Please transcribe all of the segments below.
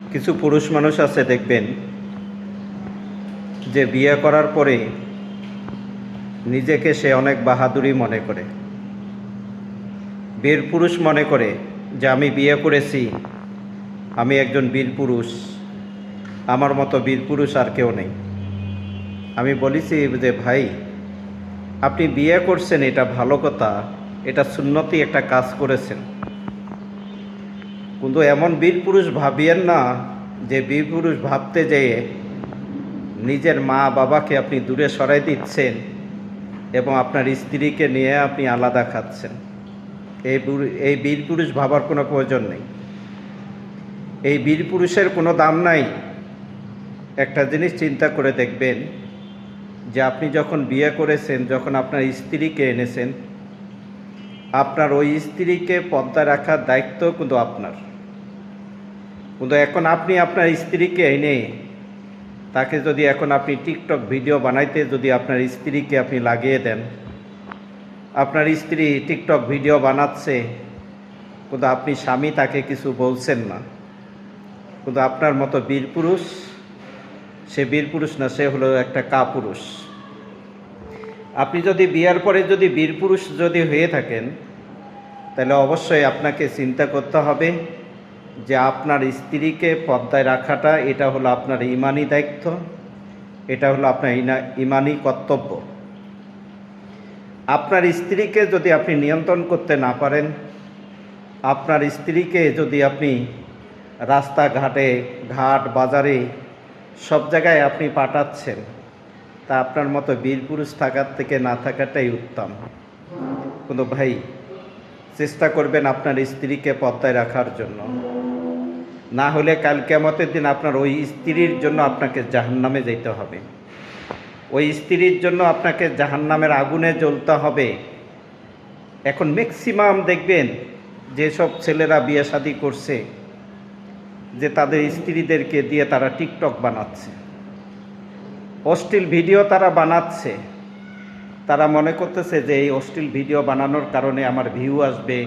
কিছু পুরুষ মানুষ আছে দেখবেন যে বিয়ে করার পরে নিজেকে সে অনেক বাহাদুরি মনে করে, বীর পুরুষ মনে করে যে আমি বিয়ে করেছি, আমি একজন বীর পুরুষ, আমার মতো বীর পুরুষ আর কেউ নেই। আমি বলেছি যে ভাই, আপনি বিয়ে করছেন এটা ভালো কথা, এটা সুন্নতি একটা কাজ করেছেন, কিন্তু এমন বীর পুরুষ ভাবিয়েন না যে বীর পুরুষ ভাবতে যেয়ে নিজের মা বাবাকে আপনি দূরে সরাই দিচ্ছেন এবং আপনার স্ত্রীকে নিয়ে আপনি আলাদা খাচ্ছেন। এই বীর পুরুষ ভাবার কোনো প্রয়োজন নেই। এই বীর পুরুষের কোনো দাম নাই। একটা জিনিস চিন্তা করে দেখবেন যে আপনি যখন বিয়ে করেছেন, যখন আপনার স্ত্রীকে এনেছেন, আপনার ওই স্ত্রীকে পর্দায় রাখার দায়িত্ব কিন্তু আপনার। কিন্তু এখন আপনি আপনার স্ত্রীকে এনে তাকে যদি এখন আপনি টিকটক ভিডিও বানাইতে যদি আপনার স্ত্রীকে আপনি লাগিয়ে দেন, আপনার স্ত্রী টিকটক ভিডিও বানাচ্ছে, কিন্তু আপনি স্বামী তাকে কিছু বলছেন না, কিন্তু আপনার মতো বীর পুরুষ, সে বীর পুরুষ না, সে হলো একটা কাপুরুষ। আপনি যদি বিয়ার পরে যদি বীর পুরুষ যদি হয়ে থাকেন, তাহলে অবশ্যই আপনাকে চিন্তা করতে হবে যে আপনার স্ত্রীকে পর্দায় রাখাটা এটা হলো আপনার ইমানি দায়িত্ব, এটা হলো আপনার ইমানি কর্তব্য। আপনার স্ত্রীকে যদি আপনি নিয়ন্ত্রণ করতে না পারেন, আপনার স্ত্রীকে যদি আপনি রাস্তাঘাটে, ঘাট বাজারে সব জায়গায় আপনি পাঠাচ্ছেন, তা আপনার মতো বীর পুরুষ থাকার থেকে না থাকাটাই উত্তম। কিন্তু ভাই, চেষ্টা করবেন আপনার স্ত্রীকে পর্দায় রাখার জন্য, না হলে কাল কিয়ামতের দিন আপনার ওই স্ত্রীর জন্য আপনাকে জাহান্নামে যেতে হবে, ওই স্ত্রীর জন্য আপনাকে জাহান্নামের আগুনে জ্বলতে হবে। এখন ম্যাক্সিমাম দেখবেন যেসব ছেলেরা বিয়ে শাদী করছে, যে তাদের স্ত্রীদেরকে দিয়ে তারা টিকটক বানাচ্ছে, অশ্লীল ভিডিও তারা বানাচ্ছে। তারা মনে করতেছে যে এই অশ্লীল ভিডিও বানানোর কারণে আমার ভিউ আসবে,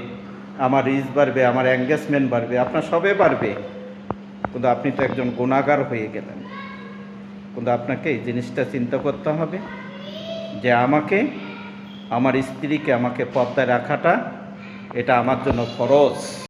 আমার রিচ বাড়বে, আমার এঙ্গেজমেন্ট বাড়বে। আপনার সবে বাড়বে, কিন্তু আপনি তো একজন গুনাহগার হয়ে গেলেন। কিন্তু আপনাকে এই জিনিসটা চিন্তা করতে হবে যে আমাকে, আমার স্ত্রীকে আমাকে পর্দায় রাখাটা এটা আমার জন্য ফরজ।